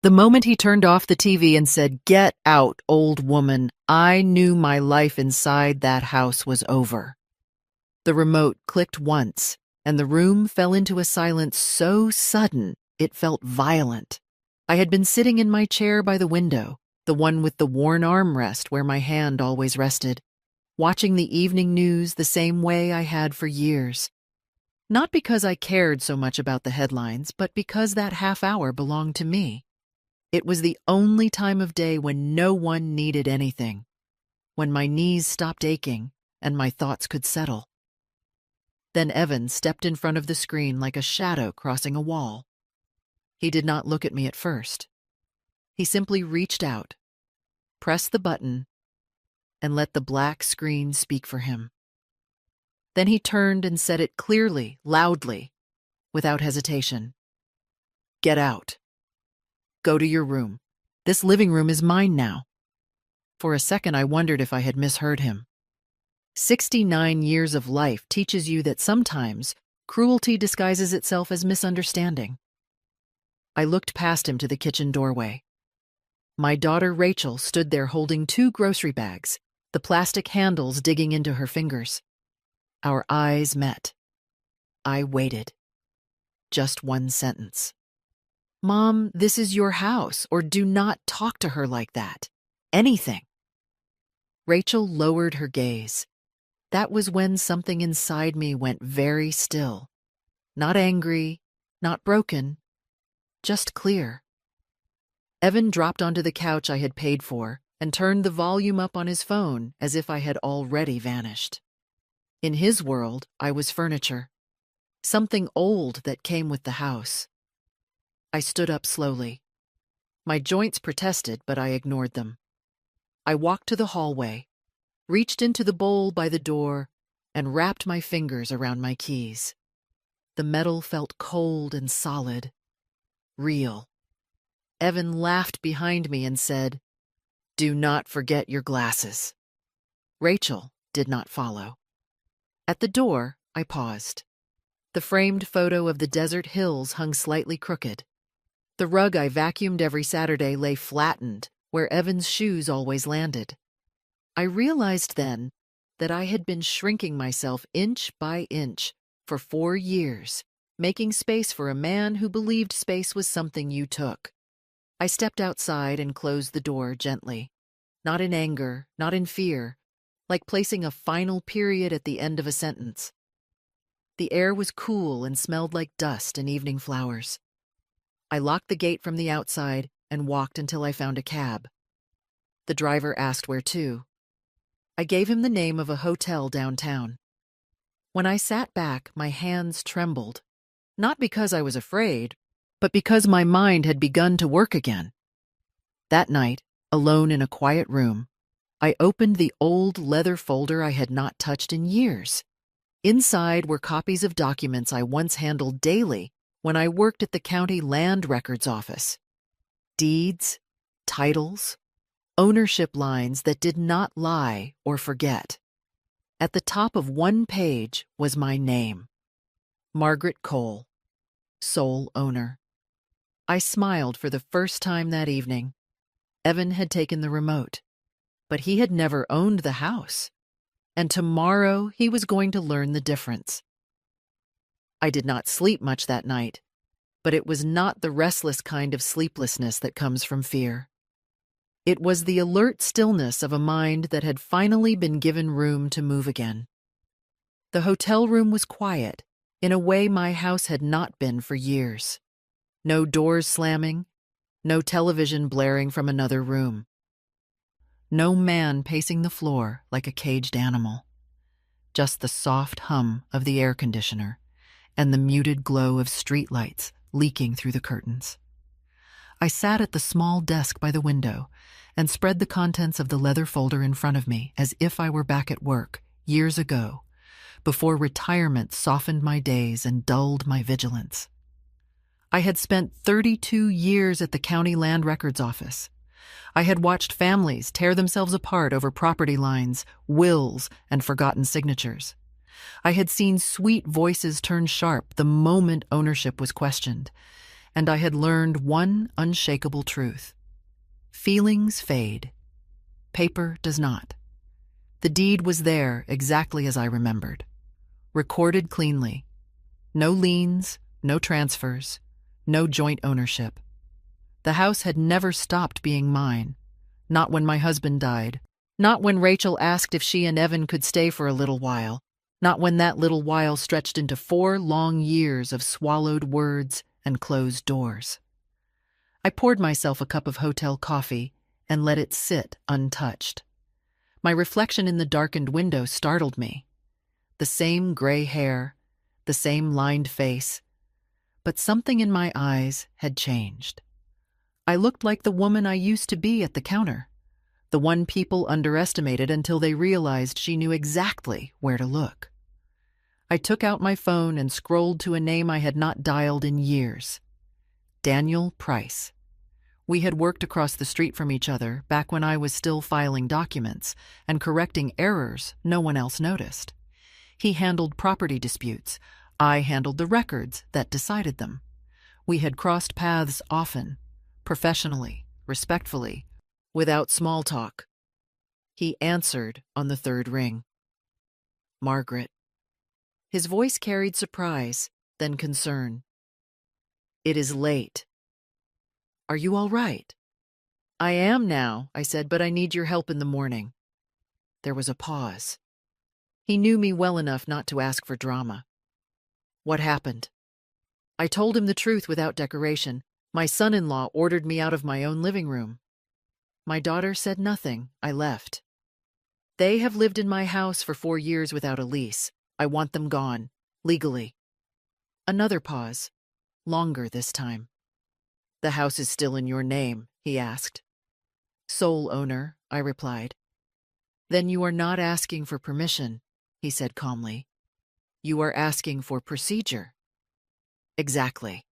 The moment he turned off the TV and said, "Get out, old woman," I knew my life inside that house was over. The remote clicked once, and the room fell into a silence so sudden it felt violent. I had been sitting in my chair by the window, the one with the worn armrest where my hand always rested, watching the evening news the same way I had for years. Not because I cared so much about the headlines, but because that half hour belonged to me. It was the only time of day when no one needed anything, when my knees stopped aching and my thoughts could settle. Then Evan stepped in front of the screen like a shadow crossing a wall. He did not look at me at first. He simply reached out, pressed the button, and let the black screen speak for him. Then he turned and said it clearly, loudly, without hesitation. "Get out. Go to your room. This living room is mine now." For a second, I wondered if I had misheard him. 69 years of life teaches you that sometimes cruelty disguises itself as misunderstanding. I looked past him to the kitchen doorway. My daughter Rachel stood there holding 2 grocery bags, the plastic handles digging into her fingers. Our eyes met. I waited. Just one sentence. "Mom, this is your house," or "Do not talk to her like that." Anything. Rachel lowered her gaze. That was when something inside me went very still. Not angry, not broken, just clear. Evan dropped onto the couch I had paid for and turned the volume up on his phone as if I had already vanished. In his world, I was furniture, something old that came with the house. I stood up slowly. My joints protested, but I ignored them. I walked to the hallway, reached into the bowl by the door, and wrapped my fingers around my keys. The metal felt cold and solid, real. Evan laughed behind me and said, "Do not forget your glasses." Rachel did not follow. At the door, I paused. The framed photo of the desert hills hung slightly crooked. The rug I vacuumed every Saturday lay flattened where Evan's shoes always landed. I realized then that I had been shrinking myself inch by inch for 4 years, making space for a man who believed space was something you took. I stepped outside and closed the door gently, not in anger, not in fear, like placing a final period at the end of a sentence. The air was cool and smelled like dust and evening flowers. I locked the gate from the outside and walked until I found a cab. The driver asked where to. I gave him the name of a hotel downtown. When I sat back, my hands trembled, not because I was afraid, but because my mind had begun to work again. That night, alone in a quiet room, I opened the old leather folder I had not touched in years. Inside were copies of documents I once handled daily when I worked at the county land records office. Deeds, titles, ownership lines that did not lie or forget. At the top of one page was my name, Margaret Cole, sole owner. I smiled for the first time that evening. Evan had taken the remote, but he had never owned the house, and tomorrow he was going to learn the difference. I did not sleep much that night, but it was not the restless kind of sleeplessness that comes from fear. It was the alert stillness of a mind that had finally been given room to move again. The hotel room was quiet, in a way my house had not been for years. No doors slamming, no television blaring from another room. No man pacing the floor like a caged animal. Just the soft hum of the air conditioner and the muted glow of streetlights leaking through the curtains. I sat at the small desk by the window and spread the contents of the leather folder in front of me as if I were back at work, years ago, before retirement softened my days and dulled my vigilance. I had spent 32 years at the county land records office. I had watched families tear themselves apart over property lines, wills, and forgotten signatures. I had seen sweet voices turn sharp the moment ownership was questioned, and I had learned one unshakable truth. Feelings fade. Paper does not. The deed was there exactly as I remembered. Recorded cleanly. No liens, no transfers, no joint ownership. The house had never stopped being mine. Not when my husband died. Not when Rachel asked if she and Evan could stay for a little while. Not when that little while stretched into 4 long years of swallowed words and closed doors. I poured myself a cup of hotel coffee and let it sit untouched. My reflection in the darkened window startled me. The same gray hair, the same lined face, but something in my eyes had changed. I looked like the woman I used to be at the counter, the one people underestimated until they realized she knew exactly where to look. I took out my phone and scrolled to a name I had not dialed in years. Daniel Price. We had worked across the street from each other back when I was still filing documents and correcting errors no one else noticed. He handled property disputes. I handled the records that decided them. We had crossed paths often, professionally, respectfully, without small talk. He answered on the 3rd ring. Margaret. His voice carried surprise, then concern. It is late. Are you all right? I am now, I said, but I need your help in the morning. There was a pause. He knew me well enough not to ask for drama. What happened? I told him the truth without decoration. My son-in-law ordered me out of my own living room. My daughter said nothing. I left. They have lived in my house for 4 years without a lease. I want them gone, legally. Another pause, longer this time. The house is still in your name, he asked. Sole owner, I replied. Then you are not asking for permission, he said calmly. You are asking for procedure. Exactly.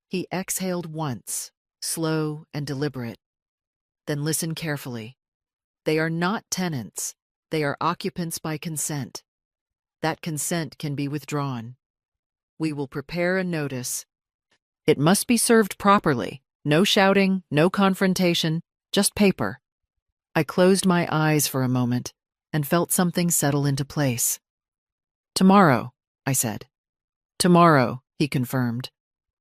He exhaled once, slow and deliberate. Then listen carefully. They are not tenants. They are occupants by consent. That consent can be withdrawn. We will prepare a notice. It must be served properly. No shouting, no confrontation, just paper. I closed my eyes for a moment and felt something settle into place. Tomorrow, I said. Tomorrow, he confirmed.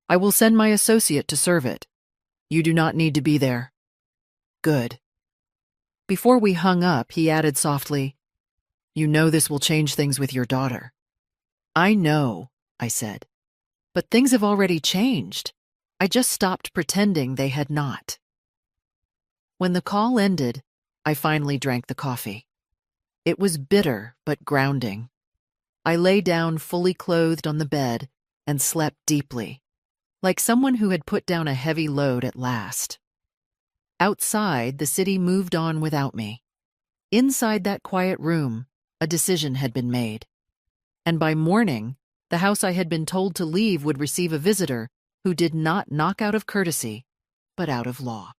I will send my associate to serve it. You do not need to be there. Good. Before we hung up, he added softly, You know this will change things with your daughter. I know, I said. But things have already changed. I just stopped pretending they had not. When the call ended, I finally drank the coffee. It was bitter but grounding. I lay down fully clothed on the bed and slept deeply, like someone who had put down a heavy load at last. Outside, the city moved on without me. Inside that quiet room, a decision had been made. And by morning, the house I had been told to leave would receive a visitor who did not knock out of courtesy, but out of law.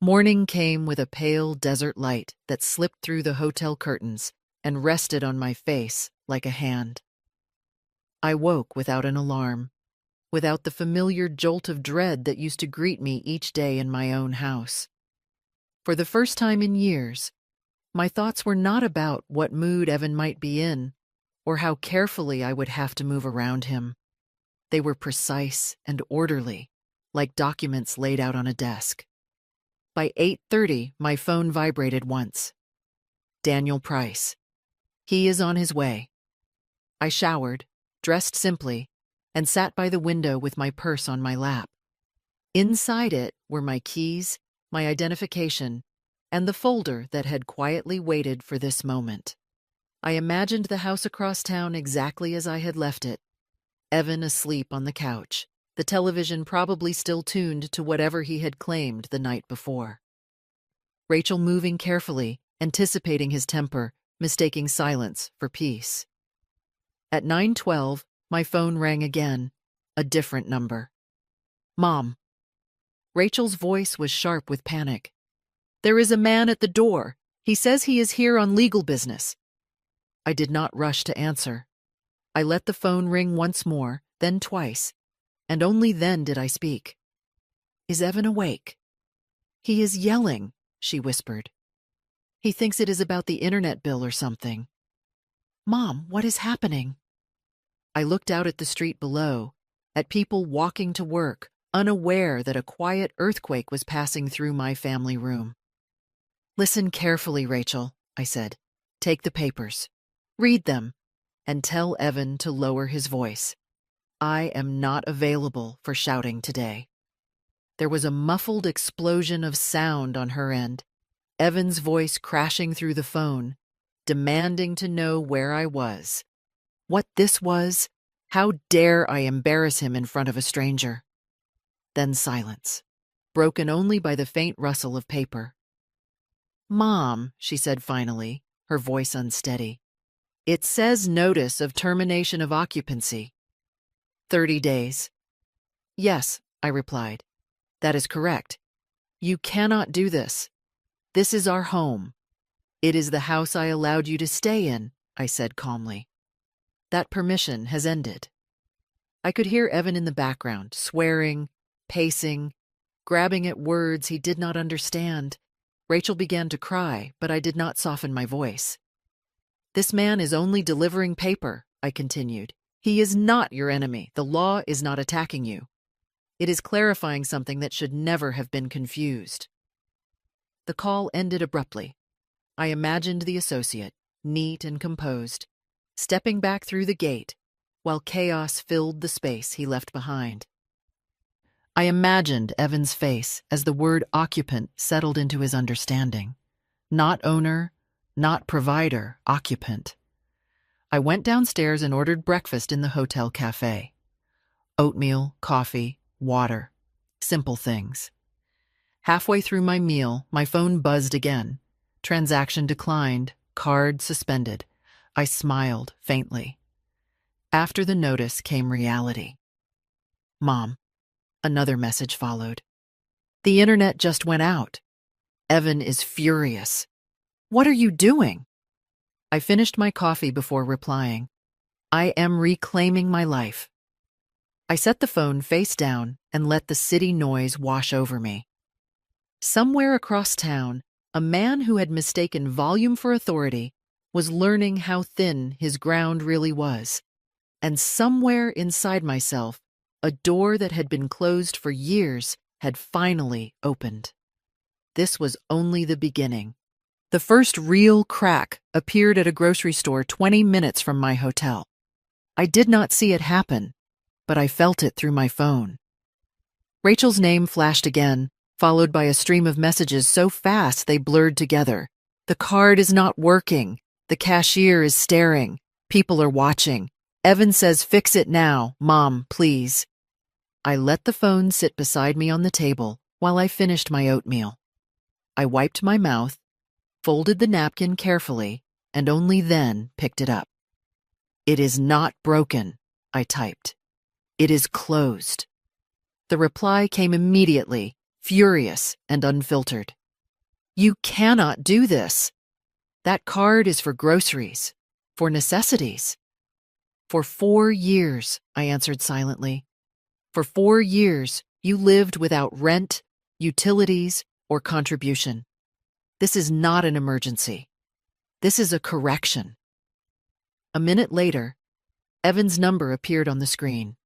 Morning came with a pale desert light that slipped through the hotel curtains and rested on my face like a hand. I woke without an alarm, without the familiar jolt of dread that used to greet me each day in my own house. For the first time in years, my thoughts were not about what mood Evan might be in or how carefully I would have to move around him. They were precise and orderly, like documents laid out on a desk. By 8:30, my phone vibrated once. Daniel Price. He is on his way. I showered, dressed simply, and sat by the window with my purse on my lap. Inside it were my keys, my identification, and the folder that had quietly waited for this moment. I imagined the house across town exactly as I had left it. Evan asleep on the couch, the television probably still tuned to whatever he had claimed the night before. Rachel moving carefully, anticipating his temper, mistaking silence for peace. At 9:12, my phone rang again, a different number. Mom. Rachel's voice was sharp with panic. There is a man at the door. He says he is here on legal business. I did not rush to answer. I let the phone ring once more, then twice, and only then did I speak. "Is Evan awake?" "He is yelling," she whispered. "He thinks it is about the internet bill or something." "Mom, what is happening?" I looked out at the street below, at people walking to work, unaware that a quiet earthquake was passing through my family room. "Listen carefully, Rachel," I said. "Take the papers. Read them, and tell Evan to lower his voice. I am not available for shouting today." There was a muffled explosion of sound on her end, Evan's voice crashing through the phone, demanding to know where I was. What this was, how dare I embarrass him in front of a stranger? Then silence, broken only by the faint rustle of paper. "Mom," she said finally, her voice unsteady, "it says notice of termination of occupancy. 30 days. "Yes," I replied. "That is correct. You cannot do this. This is our home. It is the house I allowed you to stay in," I said calmly. "That permission has ended." I could hear Evan in the background, swearing, pacing, grabbing at words he did not understand. Rachel began to cry, but I did not soften my voice. "This man is only delivering paper," I continued. "He is not your enemy. The law is not attacking you. It is clarifying something that should never have been confused." The call ended abruptly. I imagined the associate, neat and composed, stepping back through the gate while chaos filled the space he left behind. I imagined Evan's face as the word occupant settled into his understanding. Not owner, not provider, occupant. I went downstairs and ordered breakfast in the hotel cafe. Oatmeal, coffee, water. Simple things. Halfway through my meal, my phone buzzed again. Transaction declined, card suspended. I smiled faintly. After the notice came reality. "Mom," another message followed. "The internet just went out. Evan is furious. What are you doing?" I finished my coffee before replying. "I am reclaiming my life." I set the phone face down and let the city noise wash over me. Somewhere across town, a man who had mistaken volume for authority was learning how thin his ground really was. And somewhere inside myself, a door that had been closed for years had finally opened. This was only the beginning. The first real crack appeared at a grocery store 20 minutes from my hotel. I did not see it happen, but I felt it through my phone. Rachel's name flashed again, followed by a stream of messages so fast they blurred together. "The card is not working. The cashier is staring. People are watching. Evan says fix it now. Mom, please." I let the phone sit beside me on the table while I finished my oatmeal. I wiped my mouth, folded the napkin carefully, and only then picked it up. "It is not broken," I typed. "It is closed." The reply came immediately, furious and unfiltered. "You cannot do this. That card is for groceries, for necessities." "For 4 years," I answered silently. "For 4 years, you lived without rent, utilities, or contribution. This is not an emergency. This is a correction." A minute later, Evan's number appeared on the screen.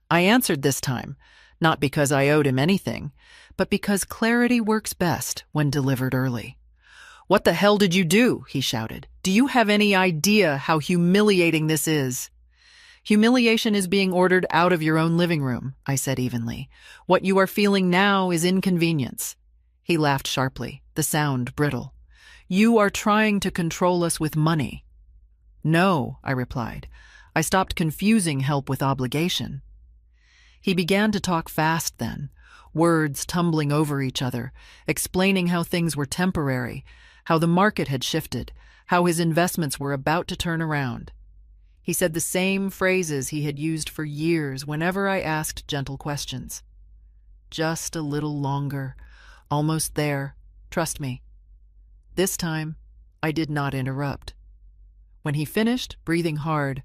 I answered this time, not because I owed him anything, but because clarity works best when delivered early. "What the hell did you do?" he shouted. "Do you have any idea how humiliating this is?" "Humiliation is being ordered out of your own living room," I said evenly. "What you are feeling now is inconvenience." He laughed sharply, the sound brittle. "You are trying to control us with money." "No," I replied. "I stopped confusing help with obligation." He began to talk fast then, words tumbling over each other, explaining how things were temporary, how the market had shifted, how his investments were about to turn around. He said the same phrases he had used for years whenever I asked gentle questions. "Just a little longer. Almost there. Trust me." This time, I did not interrupt. When he finished, breathing hard,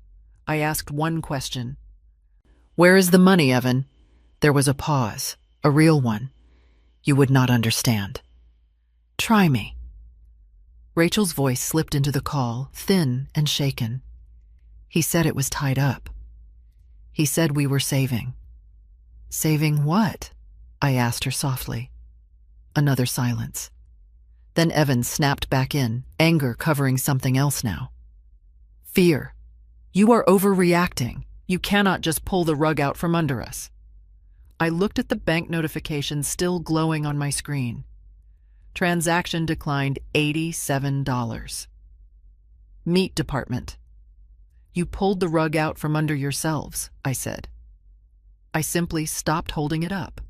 I asked one question. Where is the money, Evan? There was a pause, a real one. You would not understand. Try me. Rachel's voice slipped into the call, thin and shaken. He said it was tied up. He said we were saving. Saving what? I asked her softly. Another silence. Then Evan snapped back in, anger covering something else now. Fear. You are overreacting. You cannot just pull the rug out from under us. I looked at the bank notification still glowing on my screen. Transaction declined $87. Meat department. You pulled the rug out from under yourselves, I said. I simply stopped holding it up.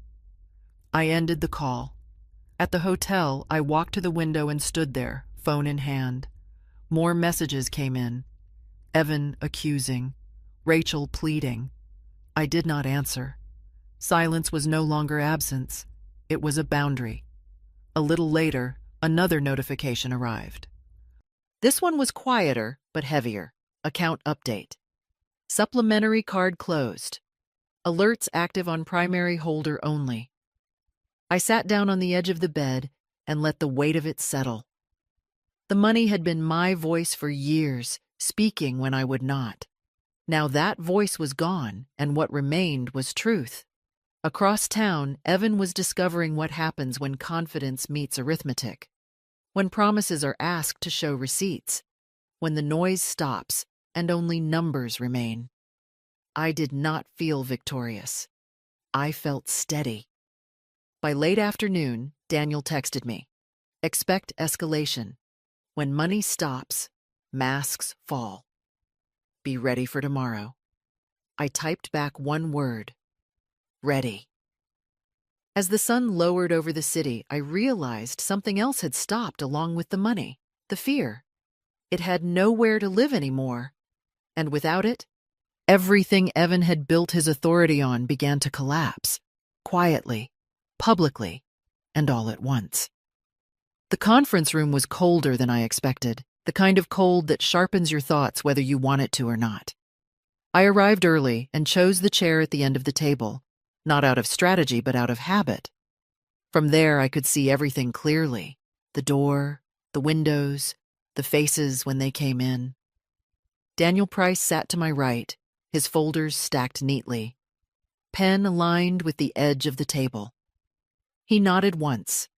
I ended the call. At the hotel, I walked to the window and stood there, phone in hand. More messages came in. Evan accusing, Rachel pleading. I did not answer. Silence was no longer absence. It was a boundary. A little later, another notification arrived. This one was quieter, but heavier. Account update. Supplementary card closed. Alerts active on primary holder only. I sat down on the edge of the bed and let the weight of it settle. The money had been my voice for years, speaking when I would not. Now that voice was gone, and what remained was truth. Across town, Evan was discovering what happens when confidence meets arithmetic. When promises are asked to show receipts. When the noise stops and only numbers remain. I did not feel victorious. I felt steady. By late afternoon, Daniel texted me. Expect escalation. When money stops, masks fall. Be ready for tomorrow. I typed back one word. Ready. As the sun lowered over the city, I realized something else had stopped along with the money, the fear. It had nowhere to live anymore. And without it, everything Evan had built his authority on began to collapse, quietly, publicly, and all at once. The conference room was colder than I expected, the kind of cold that sharpens your thoughts whether you want it to or not. I arrived early and chose the chair at the end of the table, not out of strategy but out of habit. From there I could see everything clearly, the door, the windows, the faces when they came in. Daniel Price sat to my right, his folders stacked neatly, pen aligned with the edge of the table. He nodded once,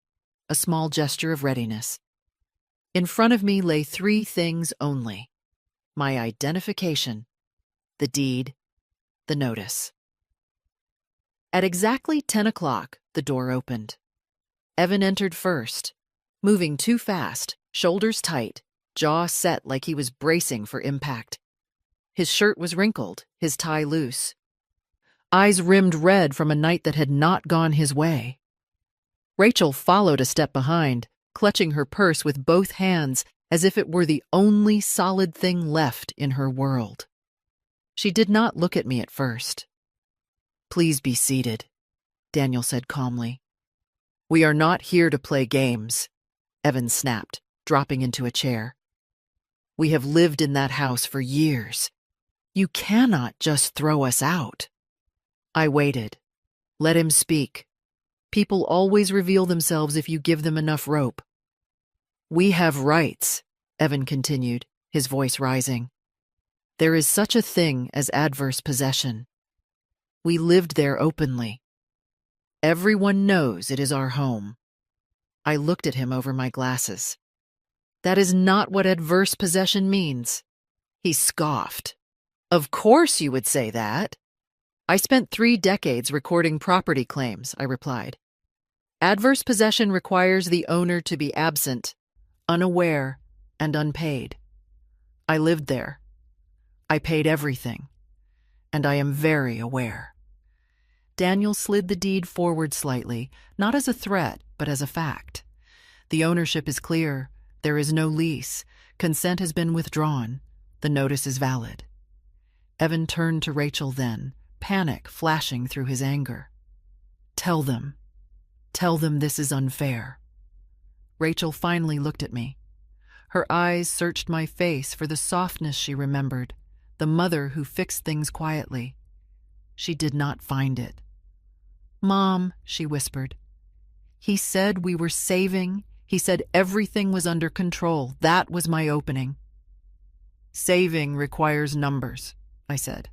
a small gesture of readiness. In front of me lay three things only: my identification, the deed, the notice. At exactly 10 o'clock, the door opened. Evan entered first, moving too fast, shoulders tight, jaw set like he was bracing for impact. His shirt was wrinkled, his tie loose. Eyes rimmed red from a night that had not gone his way. Rachel followed a step behind, clutching her purse with both hands as if it were the only solid thing left in her world. She did not look at me at first. Please be seated, Daniel said calmly. We are not here to play games, Evan snapped, dropping into a chair. We have lived in that house for years. You cannot just throw us out. I waited. Let him speak. People always reveal themselves if you give them enough rope. We have rights, Evan continued, his voice rising. There is such a thing as adverse possession. We lived there openly. Everyone knows it is our home. I looked at him over my glasses. That is not what adverse possession means. He scoffed. Of course you would say that. I spent 3 decades recording property claims, I replied. Adverse possession requires the owner to be absent, unaware, and unpaid. I lived there. I paid everything, and I am very aware. Daniel slid the deed forward slightly, not as a threat, but as a fact. The ownership is clear. There is no lease. Consent has been withdrawn. The notice is valid. Evan turned to Rachel then, panic flashing through his anger. Tell them this is unfair. Rachel finally looked at me. Her eyes searched my face for the softness she remembered, the mother who fixed things quietly. She did not find it. "Mom," she whispered, "he said we were saving. He said everything was under control. That was my opening." "Saving requires numbers," I said.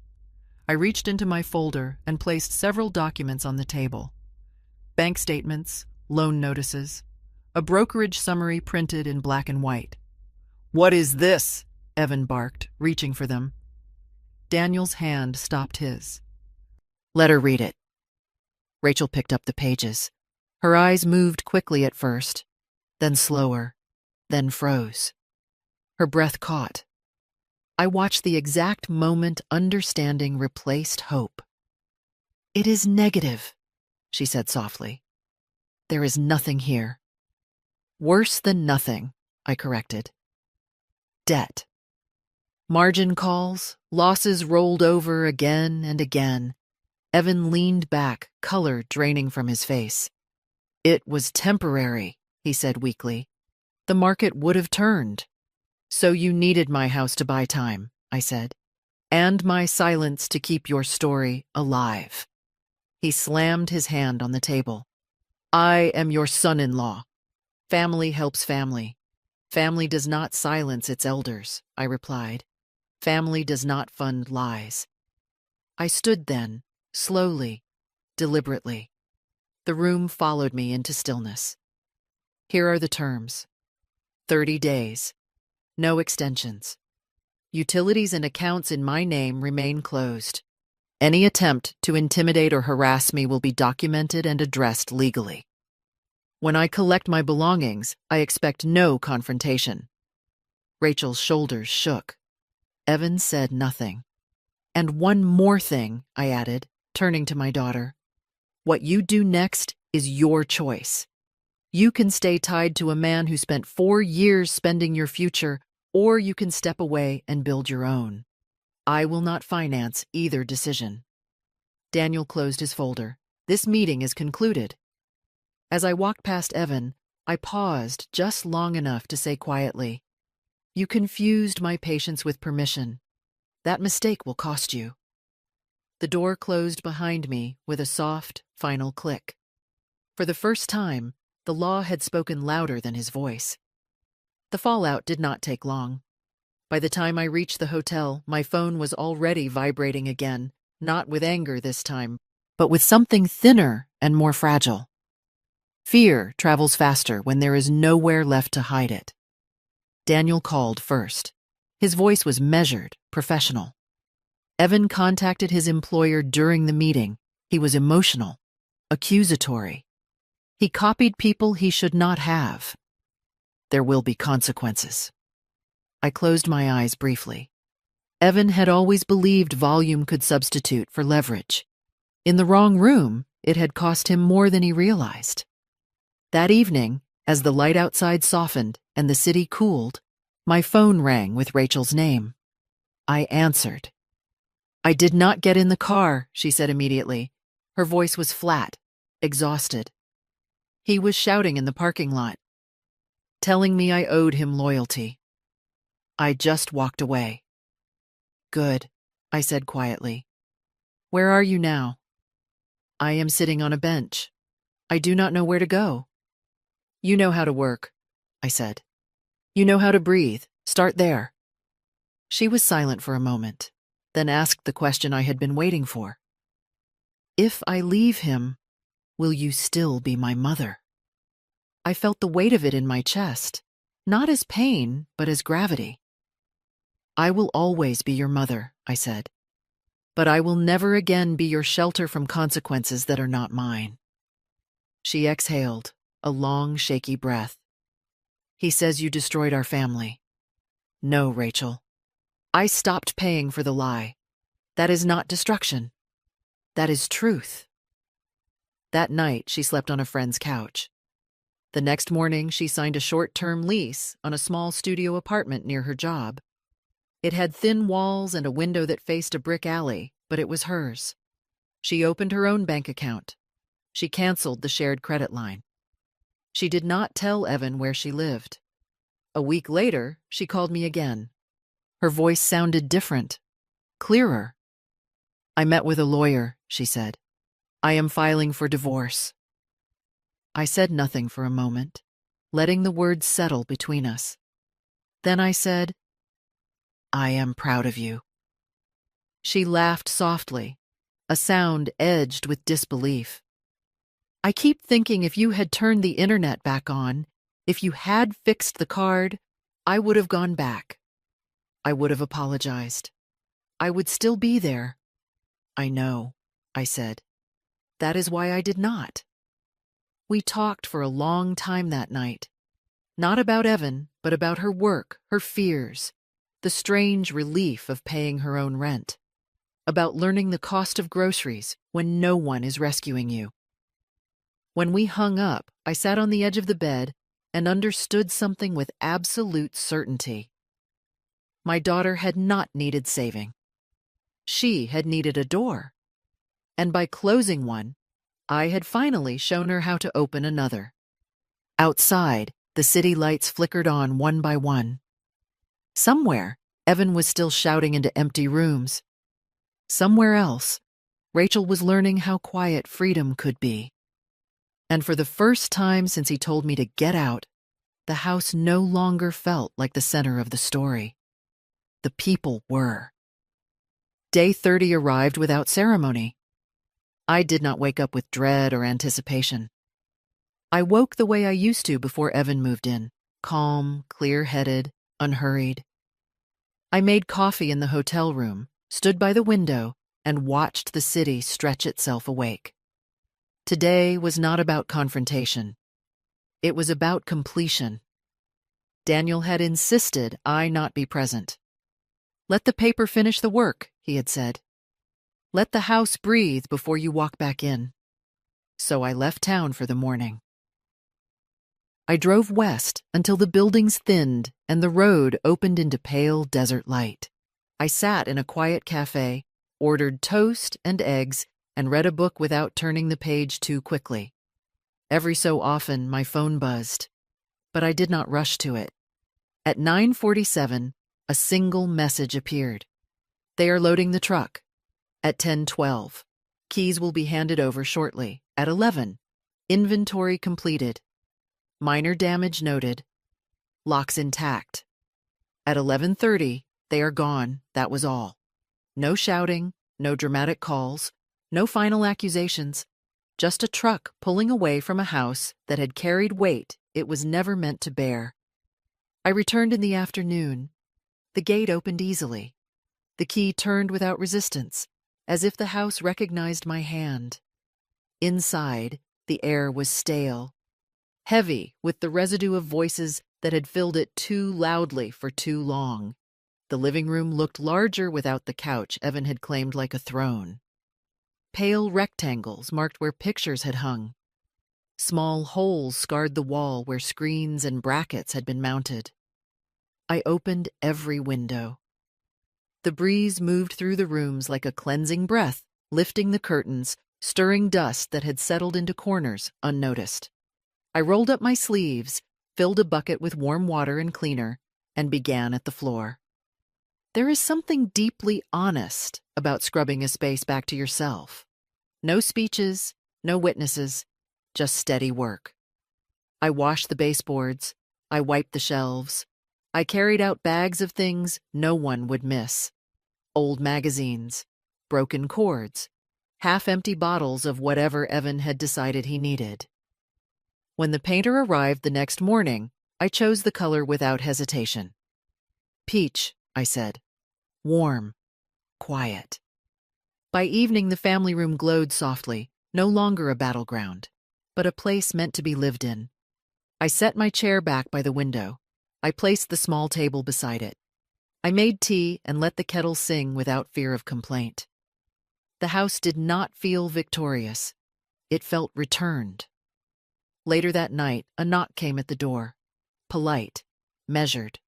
I reached into my folder and placed several documents on the table. Bank statements, loan notices, a brokerage summary printed in black and white. "What is this?" Evan barked, reaching for them. Daniel's hand stopped his. "Let her read it." Rachel picked up the pages. Her eyes moved quickly at first, then slower, then froze. Her breath caught. I watched the exact moment understanding replaced hope. "It is negative," she said softly. "There is nothing here." "Worse than nothing," I corrected. "Debt. Margin calls, losses rolled over again and again." Evan leaned back, color draining from his face. "It was temporary," he said weakly. "The market would have turned." "So you needed my house to buy time," I said, "and my silence to keep your story alive." He slammed his hand on the table. "I am your son-in-law. Family helps family. Family does not silence its elders," I replied. "Family does not fund lies." I stood then, slowly, deliberately. The room followed me into stillness. "Here are the terms. 30 days. No extensions. Utilities and accounts in my name remain closed. Any attempt to intimidate or harass me will be documented and addressed legally. When I collect my belongings, I expect no confrontation." Rachel's shoulders shook. Evan said nothing. "And one more thing," I added, turning to my daughter. "What you do next is your choice. You can stay tied to a man who spent 4 years spending your future, or you can step away and build your own. I will not finance either decision." Daniel closed his folder. "This meeting is concluded." As I walked past Evan, I paused just long enough to say quietly, "You confused my patience with permission. That mistake will cost you." The door closed behind me with a soft, final click. For the first time, the law had spoken louder than his voice. The fallout did not take long. By the time I reached the hotel, my phone was already vibrating again, not with anger this time, but with something thinner and more fragile. Fear travels faster when there is nowhere left to hide it. Daniel called first. His voice was measured, professional. Evan contacted his employer during the meeting. He was emotional, accusatory. He copied people he should not have. There will be consequences. I closed my eyes briefly. Evan had always believed volume could substitute for leverage. In the wrong room, it had cost him more than he realized. That evening, as the light outside softened and the city cooled, my phone rang with Rachel's name. I answered. "I did not get in the car," she said immediately. Her voice was flat, exhausted. "He was shouting in the parking lot, telling me I owed him loyalty. I just walked away." "Good," I said quietly. "Where are you now?" "I am sitting on a bench. I do not know where to go." "You know how to work," I said. "You know how to breathe. Start there." She was silent for a moment, then asked the question I had been waiting for. "If I leave him, will you still be my mother?" I felt the weight of it in my chest, not as pain, but as gravity. "I will always be your mother," I said, "but I will never again be your shelter from consequences that are not mine." She exhaled, a long, shaky breath. "He says you destroyed our family." "No, Rachel. I stopped paying for the lie. That is not destruction. That is truth." That night, she slept on a friend's couch. The next morning, she signed a short-term lease on a small studio apartment near her job. It had thin walls and a window that faced a brick alley, but it was hers. She opened her own bank account. She canceled the shared credit line. She did not tell Evan where she lived. A week later, she called me again. Her voice sounded different, clearer. I met with a lawyer, she said. I am filing for divorce. I said nothing for a moment, letting the words settle between us. Then I said, I am proud of you. She laughed softly, a sound edged with disbelief. I keep thinking if you had turned the internet back on, if you had fixed the card, I would have gone back. I would have apologized. I would still be there. I know, I said. That is why I did not. We talked for a long time that night. Not about Evan, but about her work, her fears, the strange relief of paying her own rent, about learning the cost of groceries when no one is rescuing you. When we hung up, I sat on the edge of the bed and understood something with absolute certainty. My daughter had not needed saving. She had needed a door. And by closing one, I had finally shown her how to open another. Outside, the city lights flickered on one by one. Somewhere, Evan was still shouting into empty rooms. Somewhere else, Rachel was learning how quiet freedom could be. And for the first time since he told me to get out, the house no longer felt like the center of the story. The people were. Day 30 arrived without ceremony. I did not wake up with dread or anticipation. I woke the way I used to before Evan moved in, calm, clear-headed, unhurried. I made coffee in the hotel room, stood by the window, and watched the city stretch itself awake. Today was not about confrontation. It was about completion. Daniel had insisted I not be present. Let the paper finish the work, he had said. Let the house breathe before you walk back in. So I left town for the morning. I drove west until the buildings thinned and the road opened into pale desert light. I sat in a quiet cafe, ordered toast and eggs, and read a book without turning the page too quickly. Every so often, my phone buzzed, but I did not rush to it. At 9:47, a single message appeared. They are loading the truck. At 10:12, keys will be handed over shortly. At 11, inventory completed. Minor damage noted. Locks intact. At 11:30, they are gone. That was all. No shouting, no dramatic calls, no final accusations. Just a truck pulling away from a house that had carried weight it was never meant to bear. I returned in the afternoon. The gate opened easily. The key turned without resistance, as if the house recognized my hand. Inside, the air was stale, heavy with the residue of voices that had filled it too loudly for too long. The living room looked larger without the couch Evan had claimed like a throne. Pale rectangles marked where pictures had hung. Small holes scarred the wall where screens and brackets had been mounted. I opened every window. The breeze moved through the rooms like a cleansing breath, lifting the curtains, stirring dust that had settled into corners unnoticed. I rolled up my sleeves, filled a bucket with warm water and cleaner, and began at the floor. There is something deeply honest about scrubbing a space back to yourself. No speeches, no witnesses, just steady work. I washed the baseboards. I wiped the shelves. I carried out bags of things no one would miss. Old magazines, broken cords, half-empty bottles of whatever Evan had decided he needed. When the painter arrived the next morning, I chose the color without hesitation. Peach, I said. Warm. Quiet. By evening, the family room glowed softly, no longer a battleground, but a place meant to be lived in. I set my chair back by the window. I placed the small table beside it. I made tea and let the kettle sing without fear of complaint. The house did not feel victorious. It felt returned. Later that night, a knock came at the door. Polite, measured.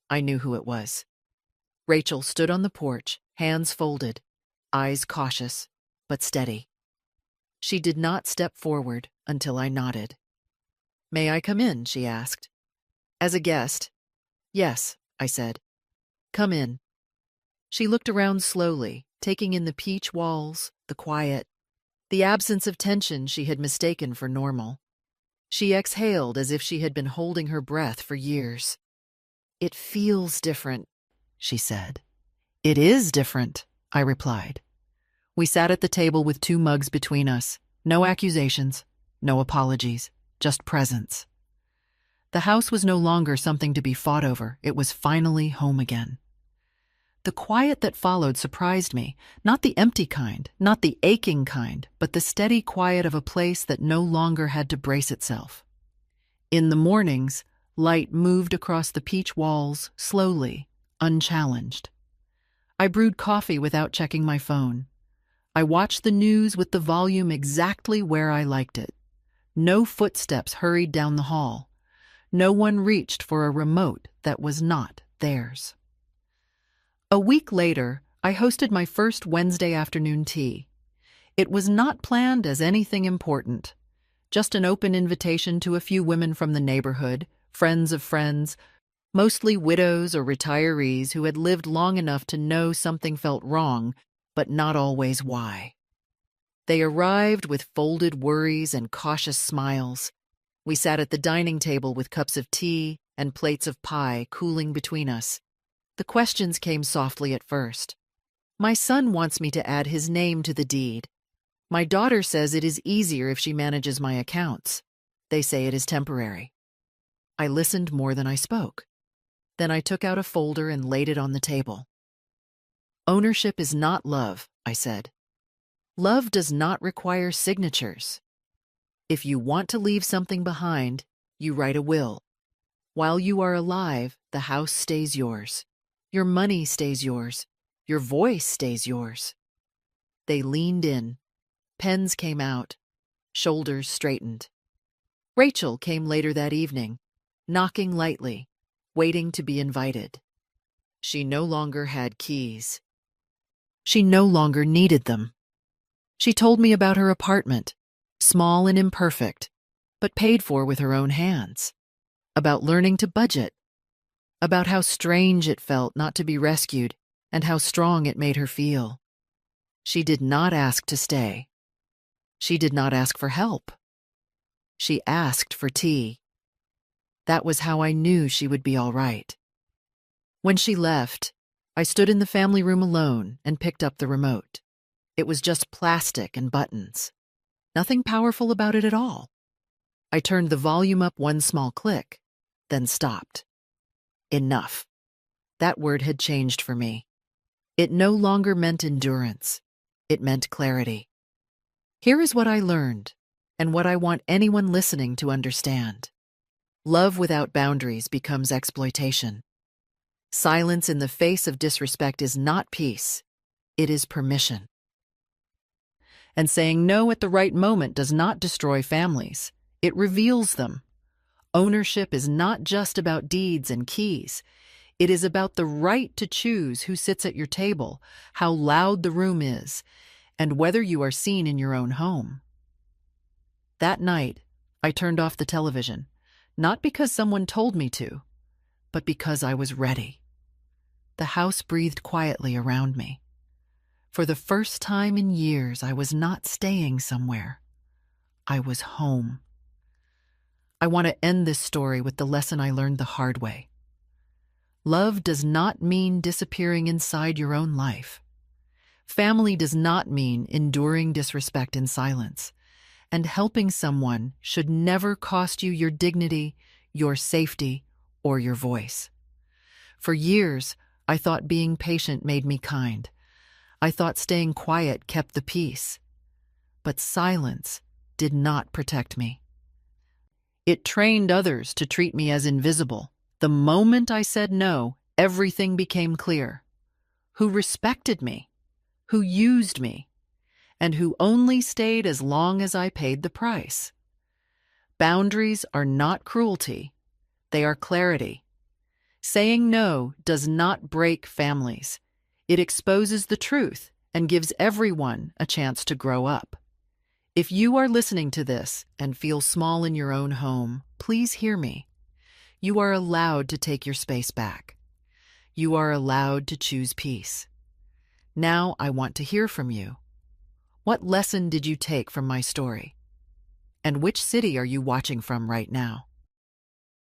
I knew who it was. Rachel stood on the porch, hands folded, eyes cautious, but steady. She did not step forward until I nodded. "May I come in?" she asked. "As a guest?" "Yes," I said. "Come in." She looked around slowly, taking in the peach walls, the quiet, the absence of tension she had mistaken for normal. She exhaled as if she had been holding her breath for years. "It feels different," she said. "It is different," I replied. We sat at the table with 2 mugs between us. No accusations, no apologies, just presence. The house was no longer something to be fought over. It was finally home again. The quiet that followed surprised me, not the empty kind, not the aching kind, but the steady quiet of a place that no longer had to brace itself. In the mornings, light moved across the peach walls, slowly, unchallenged. I brewed coffee without checking my phone. I watched the news with the volume exactly where I liked it. No footsteps hurried down the hall. No one reached for a remote that was not theirs. A week later, I hosted my first Wednesday afternoon tea. It was not planned as anything important, just an open invitation to a few women from the neighborhood, friends of friends, mostly widows or retirees who had lived long enough to know something felt wrong, but not always why. They arrived with folded worries and cautious smiles. We sat at the dining table with cups of tea and plates of pie cooling between us. The questions came softly at first. "My son wants me to add his name to the deed. My daughter says it is easier if she manages my accounts. They say it is temporary." I listened more than I spoke. Then I took out a folder and laid it on the table. "Ownership is not love," I said. "Love does not require signatures. If you want to leave something behind, you write a will. While you are alive, the house stays yours. Your money stays yours. Your voice stays yours." They leaned in. Pens came out. Shoulders straightened. Rachel came later that evening, knocking lightly, waiting to be invited. She no longer had keys. She no longer needed them. She told me about her apartment, small and imperfect, but paid for with her own hands. About learning to budget. About how strange it felt not to be rescued and how strong it made her feel. She did not ask to stay. She did not ask for help. She asked for tea. That was how I knew she would be all right. When she left, I stood in the family room alone and picked up the remote. It was just plastic and buttons. Nothing powerful about it at all. I turned the volume up one small click, then stopped. Enough. That word had changed for me. It no longer meant endurance. It meant clarity. Here is what I learned, and what I want anyone listening to understand. Love without boundaries becomes exploitation. Silence in the face of disrespect is not peace. It is permission. And saying no at the right moment does not destroy families. It reveals them. Ownership is not just about deeds and keys. It is about the right to choose who sits at your table, how loud the room is, and whether you are seen in your own home. That night, I turned off the television, not because someone told me to, but because I was ready. The house breathed quietly around me. For the first time in years, I was not staying somewhere. I was home. I want to end this story with the lesson I learned the hard way. Love does not mean disappearing inside your own life. Family does not mean enduring disrespect in silence. And helping someone should never cost you your dignity, your safety, or your voice. For years, I thought being patient made me kind. I thought staying quiet kept the peace. But silence did not protect me. It trained others to treat me as invisible. The moment I said no, everything became clear. Who respected me, who used me, and who only stayed as long as I paid the price. Boundaries are not cruelty, they are clarity. Saying no does not break families. It exposes the truth and gives everyone a chance to grow up. If you are listening to this and feel small in your own home, please hear me. You are allowed to take your space back. You are allowed to choose peace. Now I want to hear from you. What lesson did you take from my story? And which city are you watching from right now?